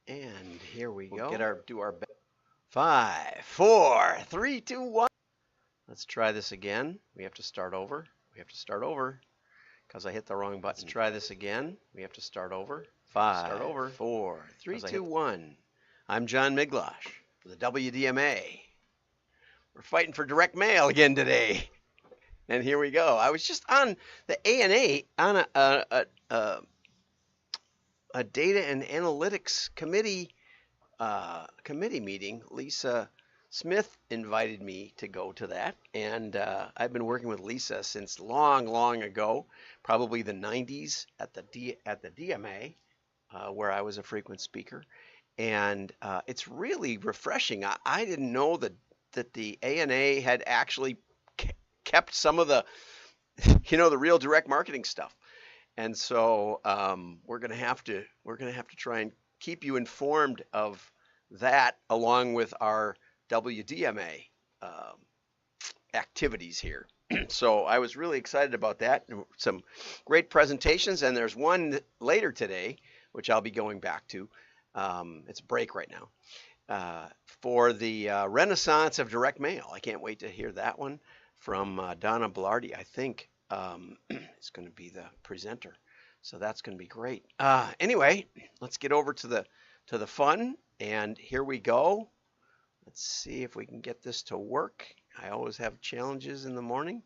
And here we go. Do our best. 5, 4, 3, 2, 1. Let's try this again. We have to start over. Because I hit the wrong button. Let's try this again. We have to start over. 5, 4, 3, 2, 1. I'm John Miglosh for the WDMA. We're fighting for direct mail again today. And here we go. I was just on the ANA on a data and analytics committee meeting. Lisa Smith invited me to go to that, and I've been working with Lisa since long ago, probably the 90s at the DMA, where I was a frequent speaker, and it's really refreshing. I didn't know that the ANA had actually kept some of the, the real direct marketing stuff, and so we're gonna have to try and keep you informed of that along with our WDMA activities here. So I was really excited about that. Some great presentations, and there's one later today, which I'll be going back to. It's a break right now for the Renaissance of Direct Mail. I can't wait to hear that one from Donna Blardi. I think is going to be the presenter. So that's going to be great. Anyway, let's get over to the fun, and here we go. Let's see if we can get this to work. I always have challenges in the morning,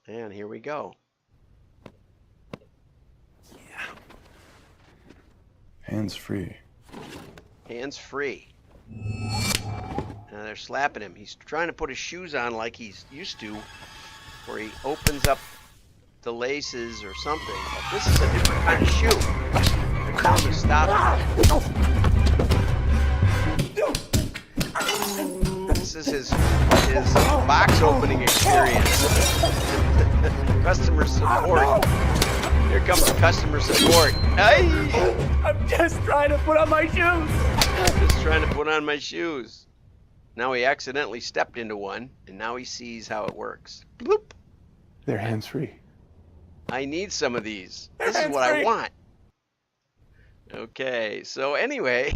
and here we go. Yeah. Hands free. Hands free. Now they're slapping him. He's trying to put his shoes on like he's used to, where he opens up the laces or something. But this is a different kind of shoe. They're telling him to stop. This is his box opening experience. Customer support. Here comes the customer support. Hey! I'm just trying to put on my shoes. Now he accidentally stepped into one, and now he sees how it works. Bloop. They're hands free. I need some of these. This is what I want. Okay, so anyway,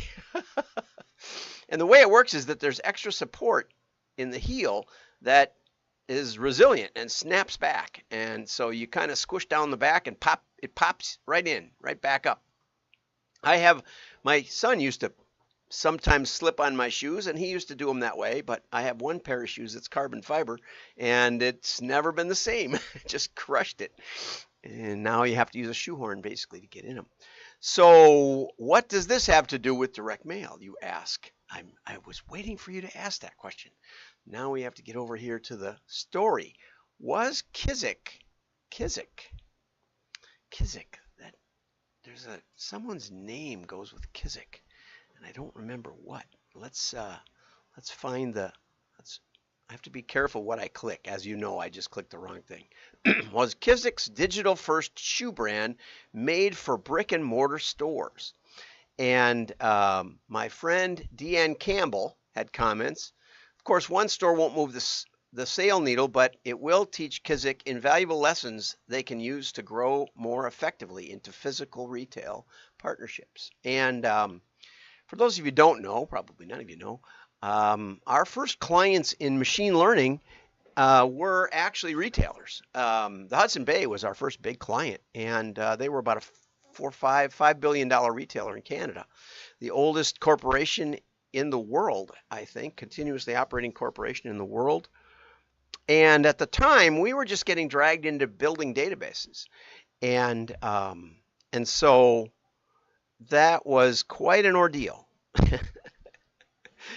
and the way it works is that there's extra support in the heel that is resilient and snaps back. And so you kind of squish down the back and it pops right in, right back up. My son used to sometimes slip on my shoes, and he used to do them that way, but I have one pair of shoes that's carbon fiber, and it's never been the same. Just crushed it. And now you have to use a shoehorn basically to get in them. So what does this have to do with direct mail, you ask? I was waiting for you to ask that question. Now we have to get over here to the story. Was Kizik, that there's someone's name goes with Kizik, and I don't remember what. Let's find I have to be careful what I click. As you know, I just clicked the wrong thing. Was Kizik's digital first shoe brand made for brick and mortar stores? And my friend Deanne Campbell had comments. Of course, one store won't move the sale needle, but it will teach Kizik invaluable lessons they can use to grow more effectively into physical retail partnerships. And for those of you who don't know, probably none of you know, our first clients in machine learning were actually retailers. The Hudson Bay was our first big client, and they were about a $5 billion retailer in Canada, the oldest corporation in the world, I think, continuously operating corporation in the world. And at the time, we were just getting dragged into building databases, and so that was quite an ordeal.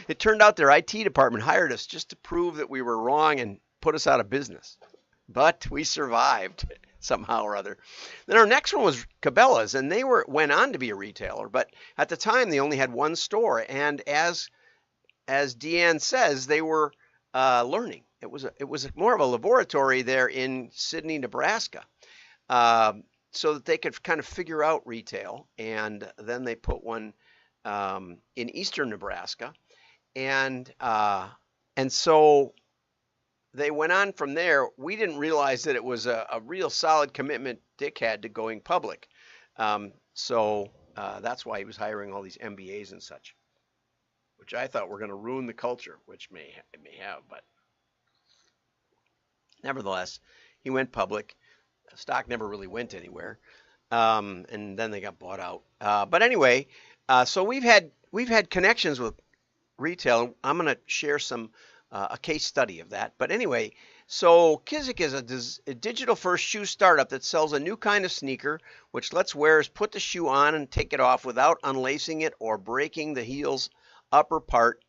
It turned out their IT department hired us just to prove that we were wrong and put us out of business. But we survived somehow or other. Then our next one was Cabela's, and they went on to be a retailer, but at the time they only had one store, and as Deanne says, they were learning. It was more of a laboratory there in Sidney, Nebraska, so that they could kind of figure out retail, and then they put one in eastern Nebraska, and so they went on from there. We didn't realize that it was a real solid commitment Dick had to going public. So That's why he was hiring all these MBAs and such, which I thought were going to ruin the culture, which it may have, but nevertheless, he went public. The stock never really went anywhere, and then they got bought out. But anyway, so we've had connections with retail. I'm going to share a case study of that. But anyway, so Kizik is a digital-first shoe startup that sells a new kind of sneaker, which lets wearers put the shoe on and take it off without unlacing it or breaking the heel's upper part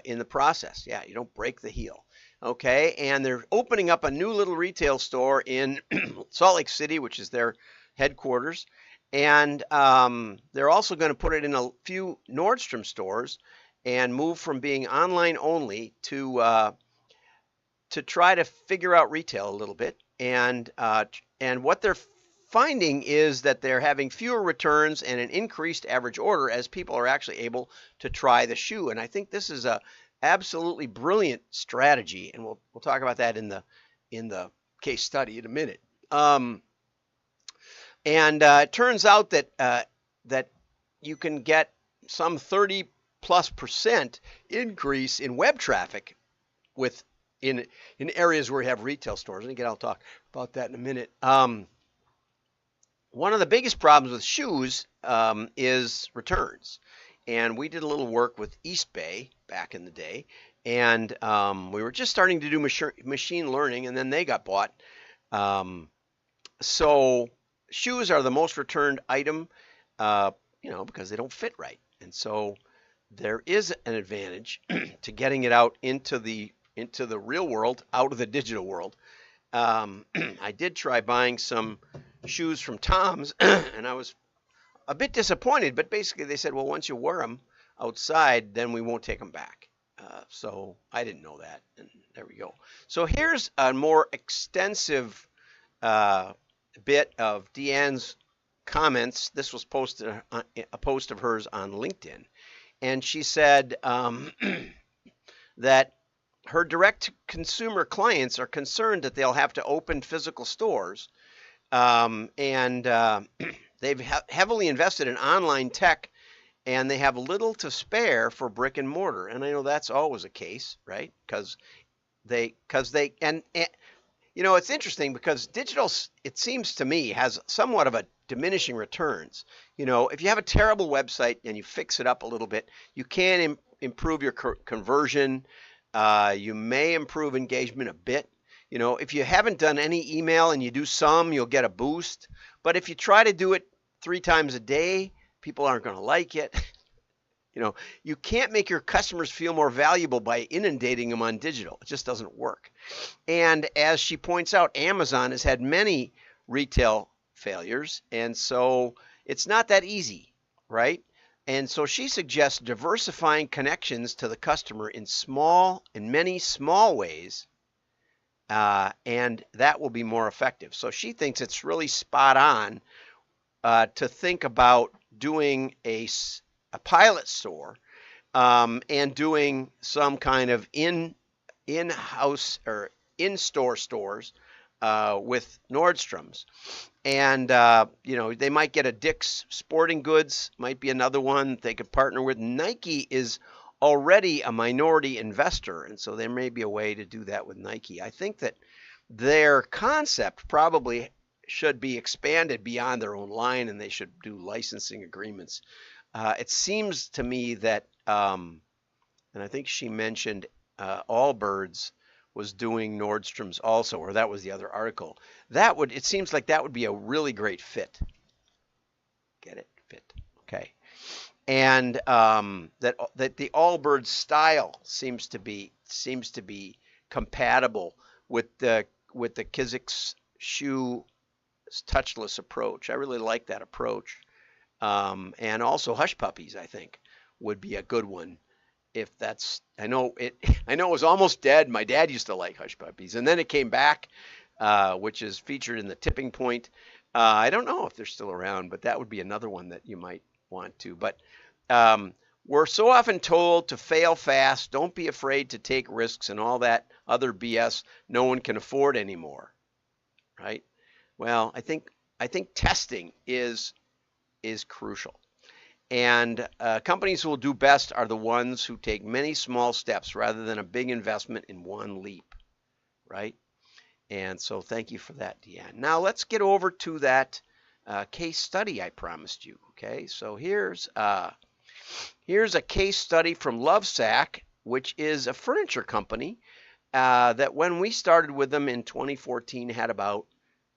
in the process. Yeah, you don't break the heel. Okay, and they're opening up a new little retail store in Salt Lake City, which is their headquarters. And they're also going to put it in a few Nordstrom stores and move from being online only to try to figure out retail a little bit. And what they're finding is that they're having fewer returns and an increased average order as people are actually able to try the shoe. And I think this is a absolutely brilliant strategy, and we'll talk about that in the case study in a minute. It turns out that you can get some 30+% increase in web traffic in areas where you have retail stores. And again, I'll talk about that in a minute. One of the biggest problems with shoes is returns. And we did a little work with East Bay back in the day, and we were just starting to do machine learning, and then they got bought. So shoes are the most returned item, because they don't fit right. And so there is an advantage to getting it out into the real world, out of the digital world. I did try buying some shoes from Tom's, and I was a bit disappointed, but basically they said, well, once you wear them outside, then we won't take them back. So I didn't know that, and there we go. So here's a more extensive bit of Deanne's comments. This was posted a post of hers on LinkedIn, and she said that her direct-to-consumer clients are concerned that they'll have to open physical stores, they've heavily invested in online tech, and they have little to spare for brick and mortar. And I know that's always a case, right? Because it's interesting because digital, it seems to me, has somewhat of a diminishing returns. If you have a terrible website and you fix it up a little bit, you can improve your conversion. You may improve engagement a bit. If you haven't done any email and you do some, you'll get a boost. But if you try to do it 3 times a day, people aren't going to like it. You can't make your customers feel more valuable by inundating them on digital. It just doesn't work. And as she points out, Amazon has had many retail failures, and so it's not that easy, right? And so she suggests diversifying connections to the customer in many small ways, and that will be more effective. So she thinks it's really spot on to think about doing a pilot store and doing some kind of in-house or in-store stores with Nordstrom's. And, they might get a Dick's Sporting Goods, might be another one they could partner with. Nike is already a minority investor, and so there may be a way to do that with Nike. I think that their concept probably should be expanded beyond their own line, and they should do licensing agreements. It seems to me that, and I think she mentioned Allbirds was doing Nordstrom's also, or that was the other article. It seems like that would be a really great fit. Get it? Fit. Okay. And that the Allbirds style seems to be compatible with the Kizik's shoe touchless approach. I really like that approach. And also Hush Puppies, I think, would be a good one. If that's, I know it was almost dead. My dad used to like Hush Puppies, and then it came back, which is featured in the Tipping Point. I don't know if they're still around, but that would be another one that you might want to. But we're so often told to fail fast, don't be afraid to take risks, and all that other BS no one can afford anymore, right? Well, I think testing is crucial. And companies who will do best are the ones who take many small steps rather than a big investment in one leap, right? And so thank you for that, Deanne. Now let's get over to that case study I promised you. Okay, so here's a case study from Lovesac, which is a furniture company that when we started with them in 2014 had about,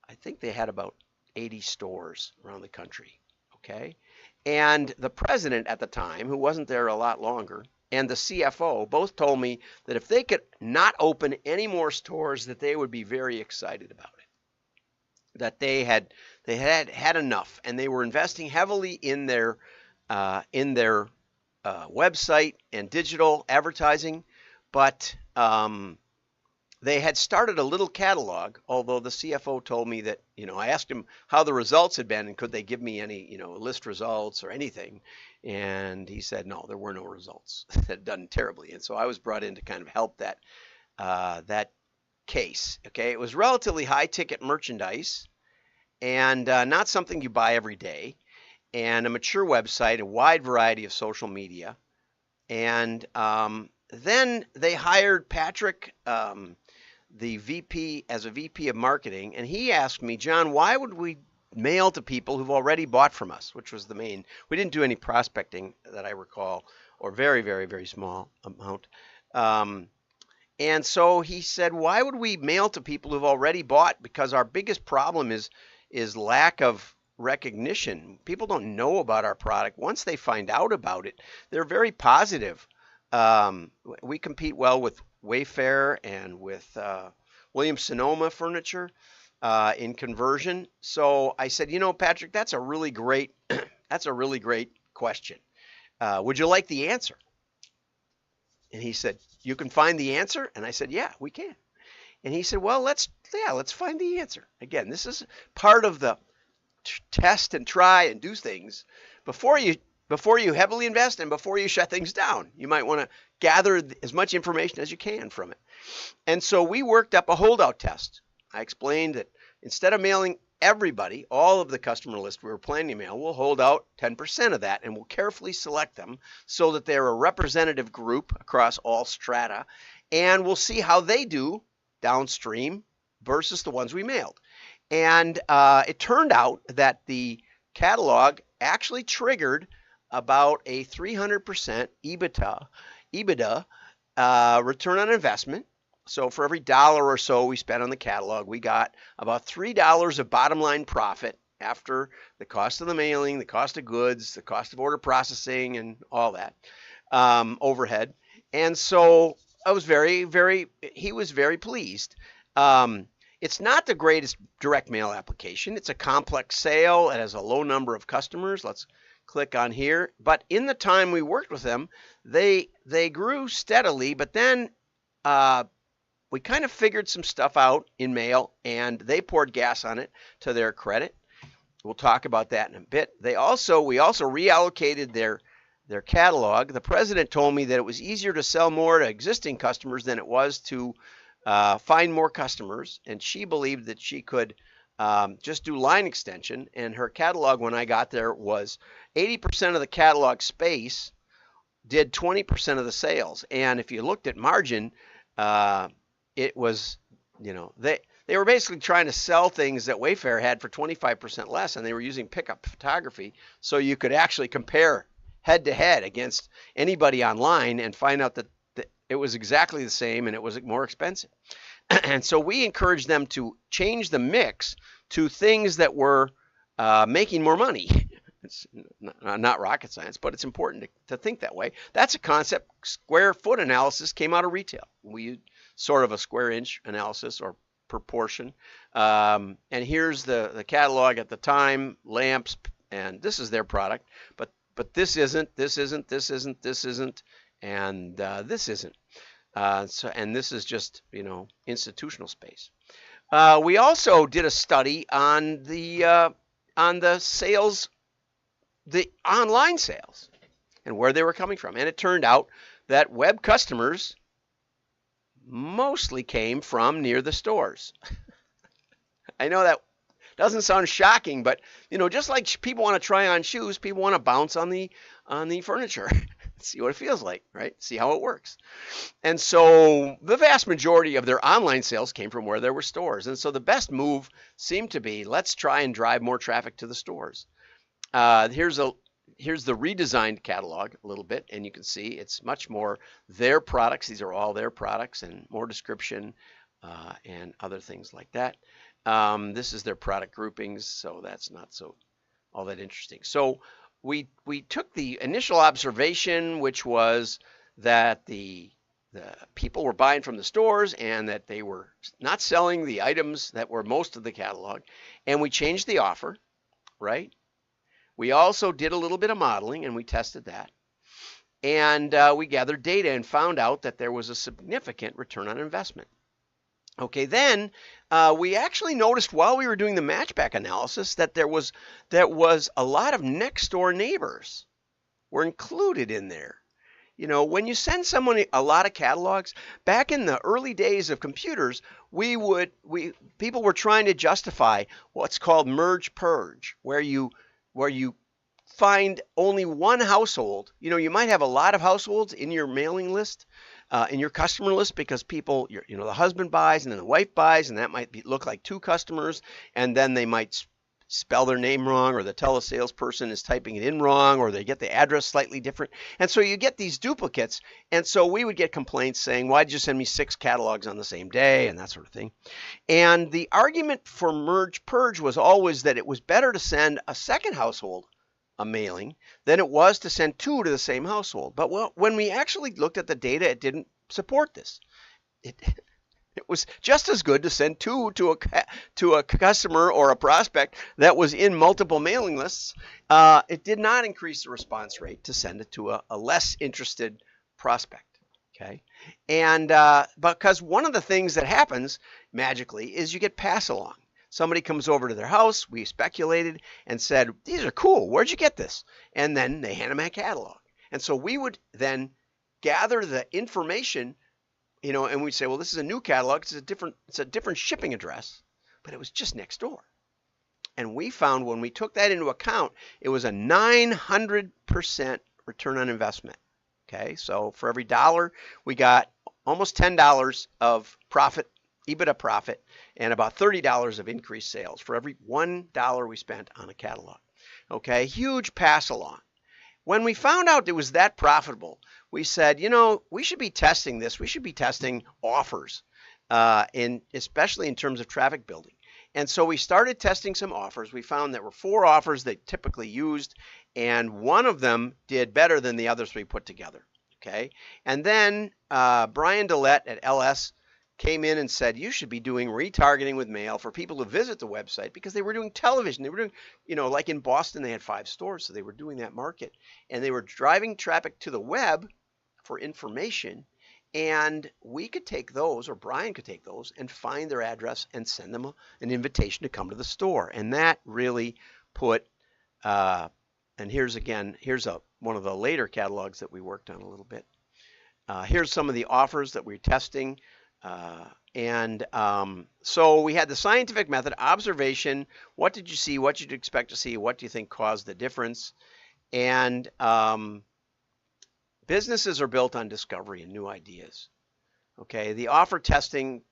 I think they had about 80 stores around the country. Okay, and the president at the time, who wasn't there a lot longer, and the CFO both told me that if they could not open any more stores, that they would be very excited about it. That they had enough, and they were investing heavily in their website and digital advertising, but they had started a little catalog, although the CFO told me that, I asked him how the results had been and could they give me any, list results or anything. And he said, no, there were no results. That had done terribly. And so I was brought in to kind of help that case. Okay. It was relatively high ticket merchandise and not something you buy every day, and a mature website, a wide variety of social media. And then they hired Patrick, the VP, as a VP of marketing, and he asked me, John, why would we mail to people who've already bought from us, which was the main. We didn't do any prospecting that I recall, or very, very, very small amount. And so he said, why would we mail to people who've already bought? Because our biggest problem is lack of recognition. People don't know about our product. Once they find out about it, they're very positive. We compete well with Wayfair and with Williams-Sonoma Furniture in conversion. So I said, Patrick, that's a really great question. Would you like the answer? And he said, you can find the answer? And I said, yeah, we can. And he said, well, let's find the answer. Again, this is part of the test and try and do things before you heavily invest and before you shut things down. You might want to gather as much information as you can from it. And so we worked up a holdout test. I explained that instead of mailing everybody, all of the customer list we were planning to mail, we'll hold out 10% of that, and we'll carefully select them so that they're a representative group across all strata, and we'll see how they do downstream versus the ones we mailed. And it turned out that the catalog actually triggered about a 300% EBITDA return on investment. So for every dollar or so we spent on the catalog, we got about $3 of bottom line profit after the cost of the mailing, the cost of goods, the cost of order processing, and all that overhead. And so he was very pleased. It's not the greatest direct mail application. It's a complex sale. It has a low number of customers. Let's click on here. But in the time we worked with them, they grew steadily, but then we kind of figured some stuff out in mail, and they poured gas on it to their credit. We'll talk about that in a bit. We also reallocated their catalog. The president told me that it was easier to sell more to existing customers than it was to find more customers, and she believed that she could just do line extension. And her catalog, when I got there, was 80% of the catalog space did 20% of the sales. And if you looked at margin, it was, they were basically trying to sell things that Wayfair had for 25% less, and they were using pickup photography, so you could actually compare head to head against anybody online and find out that it was exactly the same and it was more expensive. And so we encouraged them to change the mix to things that were making more money. It's not rocket science, but it's important to think that way. That's a concept. Square foot analysis came out of retail. We used sort of a square inch analysis or proportion. And here's the catalog at the time, lamps, and this is their product. But this isn't, and this isn't. And this is just, institutional space. We also did a study on the sales, the online sales, and where they were coming from. And it turned out that web customers mostly came from near the stores. I know Doesn't sound shocking, but just like people want to try on shoes, people want to bounce on the furniture, see what it feels like, right? See how it works. And so the vast majority of their online sales came from where there were stores. And so the best move seemed to be, let's try and drive more traffic to the stores. Here's the redesigned catalog a little bit, and you can see it's much more their products. These are all their products, and more description and other things like that. This is their product groupings, so that's not so all that interesting. So we took the initial observation, which was that the people were buying from the stores and that they were not selling the items that were most of the catalog, and we changed the offer, right? We also did a little bit of modeling, and we tested that. And we gathered data and found out that there was a significant return on investment. Okay, then we actually noticed while we were doing the matchback analysis that there was a lot of next door neighbors were included in there. When you send someone a lot of catalogs, back in the early days of computers, people were trying to justify what's called merge purge, where you find only one household. You might have a lot of households in your mailing list, in your customer list, because people, the husband buys and then the wife buys, and that might look like two customers, and then they might spell their name wrong, or the telesalesperson is typing it in wrong, or they get the address slightly different. And so you get these duplicates. And so we would get complaints saying, why'd you send me 6 catalogs on the same day, and that sort of thing. And the argument for merge purge was always that it was better to send a second household a mailing than it was to send 2 to the same household. But when we actually looked at the data, it didn't support this. It was just as good to send 2 to a customer or a prospect that was in multiple mailing lists. It did not increase the response rate to send it to a less interested prospect. Okay, and because one of the things that happens magically is you get pass along. Somebody comes over to their house, we speculated and said, these are cool, where'd you get this? And then they hand them a catalog. And so we would then gather the information, and we'd say, well, this is a new catalog, it's a different shipping address, but it was just next door. And we found when we took that into account, it was a 900% return on investment. Okay, so for every dollar, we got almost $10 of profit, EBITDA profit, and about $30 of increased sales for every $1 we spent on a catalog. Okay, huge pass along. When we found out it was that profitable, we said, we should be testing this. We should be testing offers, especially in terms of traffic building. And so we started testing some offers. We found there were 4 offers they typically used, and one of them did better than the other 3 put together. Okay, and then Brian Dillette at LS came in and said, you should be doing retargeting with mail for people to visit the website, because they were doing television. They were doing, like in Boston, they had 5 stores, so they were doing that market. And they were driving traffic to the web for information. And we could take those, or Brian could take those, and find their address and send them an invitation to come to the store. And that really put, and here's one of the later catalogs that we worked on a little bit. Here's some of the offers that we're testing. So we had the scientific method, observation, what did you see, what did you expect to see, what do you think caused the difference? And businesses are built on discovery and new ideas. Okay, the offer testing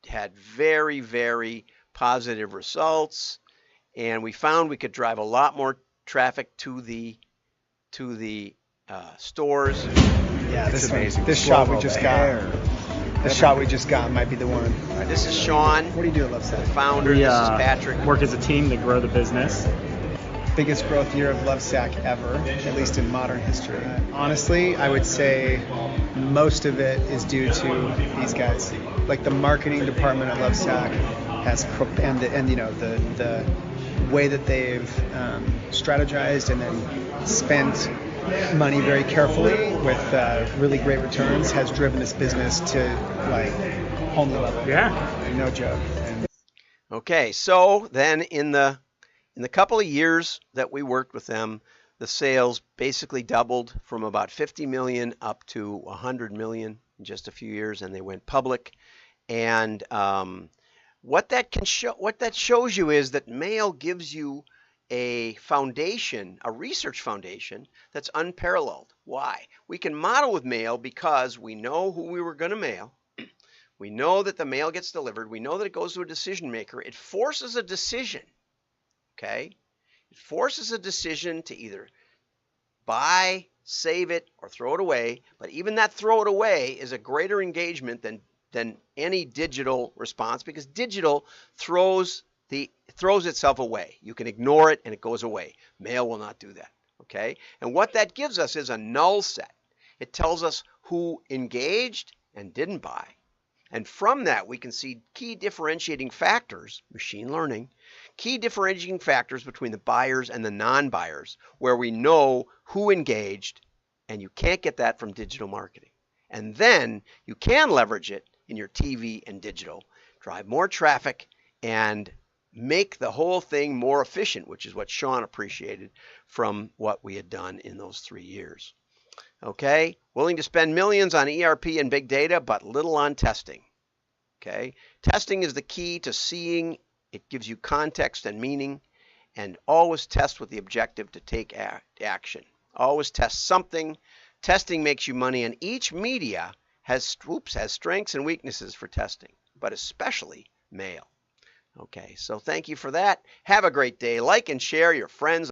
had very, very positive results, and we found we could drive a lot more traffic to the stores. Yeah, this is amazing. This shot we just got. The shot we just got might be the one. This is Sean. What do you do at Lovesac? The founder. This is Patrick. Work as a team to grow the business. Biggest growth year of Lovesac ever, at least in modern history. Honestly, I would say most of it is due to these guys. Like the marketing department at Lovesac has, and the way that they've strategized and then spent money very carefully with really great returns has driven this business to like whole new level. Yeah, no joke. Okay, so then in the couple of years that we worked with them, the sales basically doubled from about 50 million up to 100 million in just a few years, and they went public. And what that shows you is that mail gives you a foundation, a research foundation that's unparalleled. Why? We can model with mail because we know who we were going to mail. We know that the mail gets delivered. We know that it goes to a decision maker. It forces a decision, okay? It forces a decision to either buy, save it, or throw it away. But even that throw it away is a greater engagement than any digital response, because digital throws itself away. You can ignore it and it goes away. Mail will not do that, okay? And what that gives us is a null set. It tells us who engaged and didn't buy. And from that, we can see key differentiating factors, machine learning, key differentiating factors between the buyers and the non-buyers, where we know who engaged, and you can't get that from digital marketing. And then you can leverage it in your TV and digital, drive more traffic, and make the whole thing more efficient, which is what Sean appreciated from what we had done in those 3 years. Okay, willing to spend millions on ERP and big data, but little on testing. Okay, testing is the key to seeing. It gives you context and meaning, and always test with the objective to take action. Always test something. Testing makes you money, and each media has strengths and weaknesses for testing, but especially mail. Okay, so thank you for that. Have a great day. Like and share your friends.